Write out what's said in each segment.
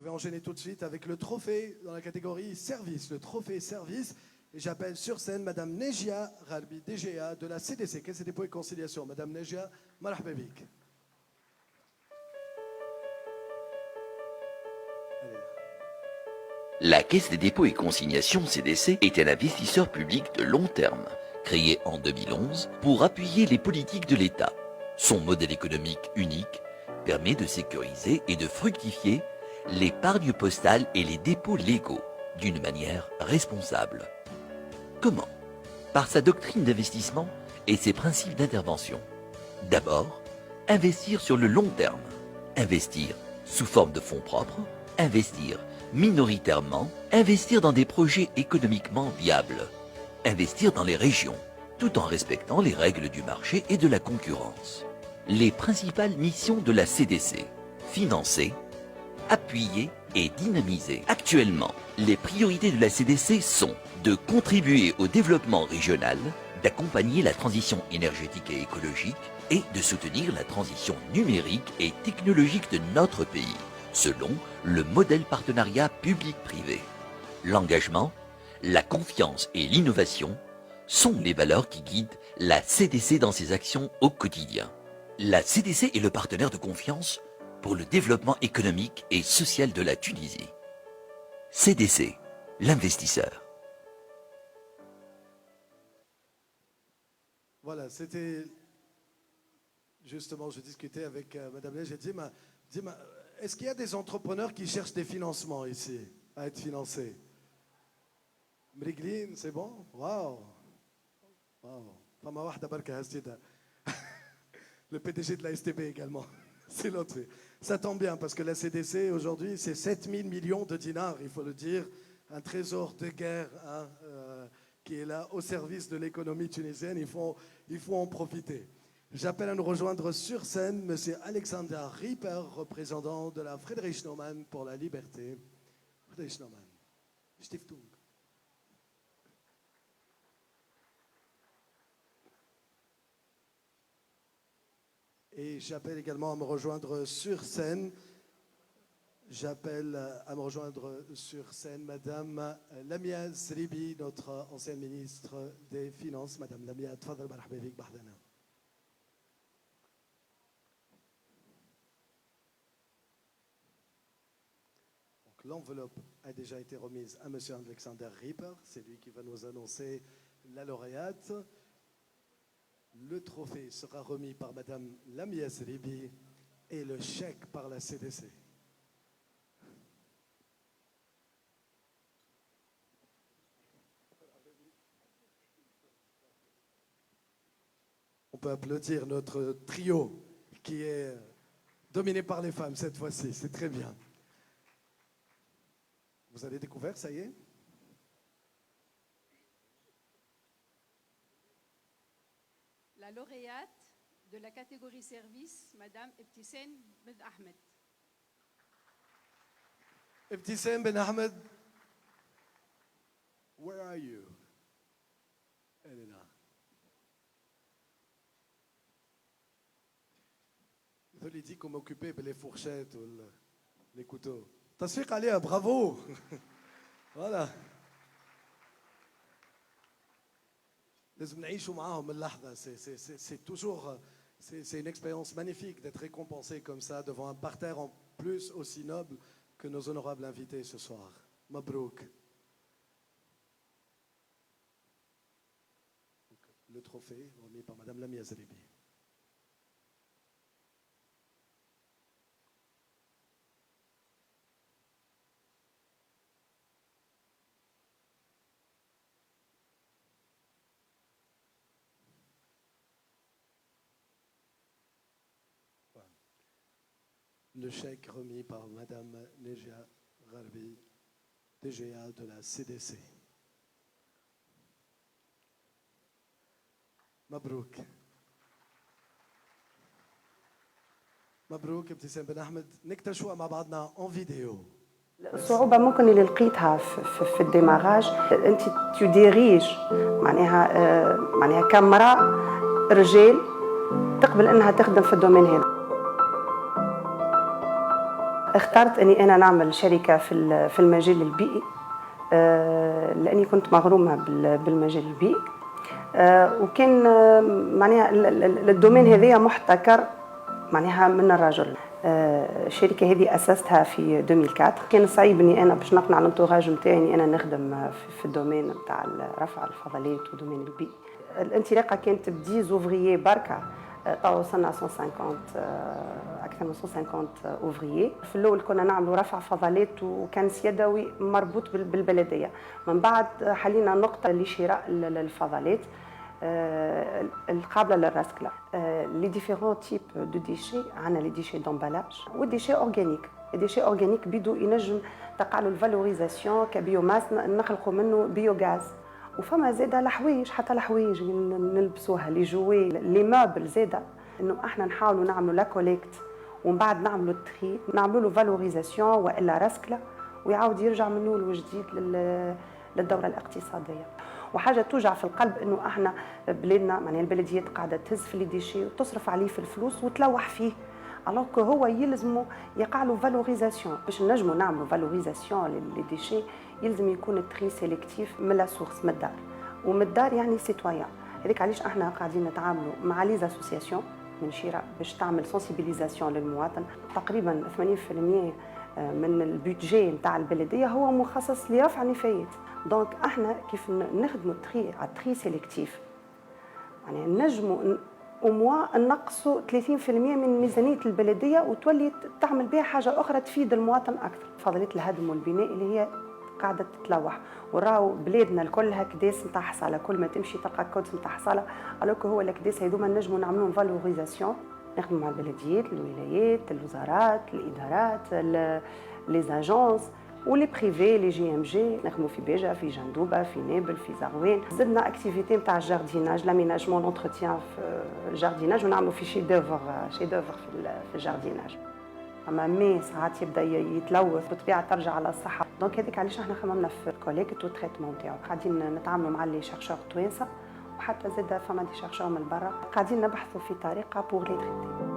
Je vais enchaîner tout de suite avec le trophée dans la catégorie service, le trophée service. Et j'appelle sur scène Madame Nejia Gharbi, DGA de la CDC, Caisse des dépôts et conciliation. Madame Nejia, marhaba bik. La Caisse des dépôts et consignations CDC est un investisseur public de long terme, créé en 2011 pour appuyer les politiques de l'État. Son modèle économique unique permet de sécuriser et de fructifier l'épargne postale et les dépôts légaux d'une manière responsable. Comment? Par sa doctrine d'investissement et ses principes d'intervention. D'abord, investir sur le long terme. Investir sous forme de fonds propres, investir minoritairement, investir dans des projets économiquement viables, investir dans les régions, tout en respectant les règles du marché et de la concurrence. Les principales missions de la CDC: financer, appuyer et dynamiser. Actuellement, les priorités de la CDC sont de contribuer au développement régional, d'accompagner la transition énergétique et écologique et de soutenir la transition numérique et technologique de notre pays, selon le modèle partenariat public-privé. L'engagement, la confiance et l'innovation sont les valeurs qui guident la CDC dans ses actions au quotidien. La CDC est le partenaire de confiance pour le développement économique et social de la Tunisie. CDC, l'investisseur. Voilà, c'était justement, je discutais avec Madame Lej, j'ai dit, est-ce qu'il y a des entrepreneurs qui cherchent des financements ici, à être financés? Mriglin, c'est bon? Waouh! Waouh! Fama wahda barka hasdida. Le PDG de la STB également. C'est l'autre. Ça tombe bien parce que la CDC aujourd'hui, c'est 7 000 millions de dinars, il faut le dire. Un trésor de guerre hein, qui est là au service de l'économie tunisienne. Il faut en profiter. J'appelle à nous rejoindre sur scène M. Alexander Rieper, représentant de la Friedrich Naumann pour la liberté. Friedrich Naumann. Stiftung. Et j'appelle également à me rejoindre sur scène. J'appelle à me rejoindre sur scène Madame Lamia Zribi, notre ancienne ministre des Finances. Madame Lamia, tfadal marhaba bik bahdana. L'enveloppe a déjà été remise à M. Alexander Rieper. C'est lui qui va nous annoncer la lauréate. Le trophée sera remis par Mme Lamia Zribi et le chèque par la CDC. On peut applaudir notre trio qui est dominé par les femmes cette fois-ci. C'est très bien. Vous avez découvert, ça y est? La lauréate de la catégorie service, Madame Ebtissem Ben Ahmed. Ebtissem Ben Ahmed, where are you? Elle est là. Il dit qu'on m'occupait les fourchettes ou les couteaux. Tasfiq Alia, bravo. Voilà. C'est toujours c'est une expérience magnifique d'être récompensé comme ça devant un parterre en plus aussi noble que nos honorables invités ce soir. Mabrouk. Le trophée remis par Madame Lamia Zribi. Le chèque remis par Madame Nejia Gharbi, DGA de la CDC. Mabrouk. مبروك ابتسام بن احمد. نكتشفوها مع بعضنا en vidéo. الصعوبة ممكن اللي لقيتها في الديماراج انت تديريج معناها كاميرا رجال تقبل انها تخدم في الدومين هذا. اخترت اني انا نعمل شركه في المجال البيئي، لاني كنت مغرومه بالمجال البيئي. وكان معناها الدومين هذايا محتكر معناها من الرجل. الشركه هذه اسستها في 2004. كان صعيب اني انا باش نقنع الانتوراج نتاعي اني انا نخدم في الدومين نتاع رفع الفضلات ودومين البيئي. الانطلاقه كانت بدي زوفريي بركه، توا وصلنا 150 اكثر من 150 اوفريي. في الاول كنا نعملوا رفع فضلات وكان يدوي مربوط بالبلديه، من بعد حلينا نقطه لشراء الفضلات القابله للرسكله. لي ديفيرون تيب دو ديشي، عندنا لي ديشي دومبالاج وديشي اورغانيك. الديشي اورغانيك بيدو ينجم تقعلوا الفالوريزاسيون كبيوماس، نخلقوا منه بيوغاز. وفما زاده الحوايج، حتى الحوايج نلبسوها، لي جوي، لي مابل زاده، انه احنا نحاولوا نعملوا لا كوليكت ومن بعد نعملوا التري، نعملوا له فالوريزاسيون والا رسكله، ويعاود يرجع من اول وجديد للدوره الاقتصاديه. وحاجه توجع في القلب انه احنا بلادنا معناها البلديات قاعده تهز في لي ديشي وتصرف عليه في الفلوس وتلوح فيه، الوغ كو هو يلزموا يقع له فالوريزاسيون. باش نجموا نعملوا فالوريزاسيون لي ديشي يلزم يكون التري سيليكتيف من لا سورس، من الدار، ومن الدار يعني سيتويان. هذيك علاش احنا قاعدين نتعاملوا مع لي اسوسياسيون من شراء باش تعمل سونسيبيليزاسيون للمواطن. تقريبا 80% من البودجي نتاع البلديه هو مخصص لرفع النفايات. دونك احنا كيف نخدموا التري على التري سيليكتيف، يعني نجموا وموا نقصوا 30% من ميزانيه البلديه وتولي تعمل بها حاجه اخرى تفيد المواطن اكثر. فضلات الهدم والبناء اللي هي قاعده تتلوح، وراو بلادنا الكل هكداس نتاع حصاله، كل ما تمشي تلقى كودس نتاع حصاله، الوغ هو الكداس هذوما نجموا نعملوهم فالوريزاسيون. نخدموا مع البلديات، الولايات، الوزارات، الادارات، لي زاجونس ولي بريفي، لي جي ام جي، نخدموا في بيجا، في جندوبه، في نابل، في زغوين. زدنا اكتيفيتي نتاع الجارديناج، لاميناجمون، لونتروتيان في الجارديناج، ونعملوا في شي دوفر في الجارديناج. اما مي ساعات يبدا يتلوث بطبيعه ترجع على الصحه. دونك هذيك علاش احنا خممنا في الكوليكت والتريتمون تاعو. قاعدين نتعاملوا مع لي شيرشور توانسه وحتى زاد فما دي شيرشور من برا، قاعدين نبحثوا في طريقه بور لي تريتي.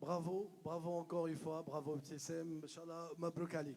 Bravo, bravo encore une fois, bravo Ibtissem, Inch'Allah, Mabrouk Ali.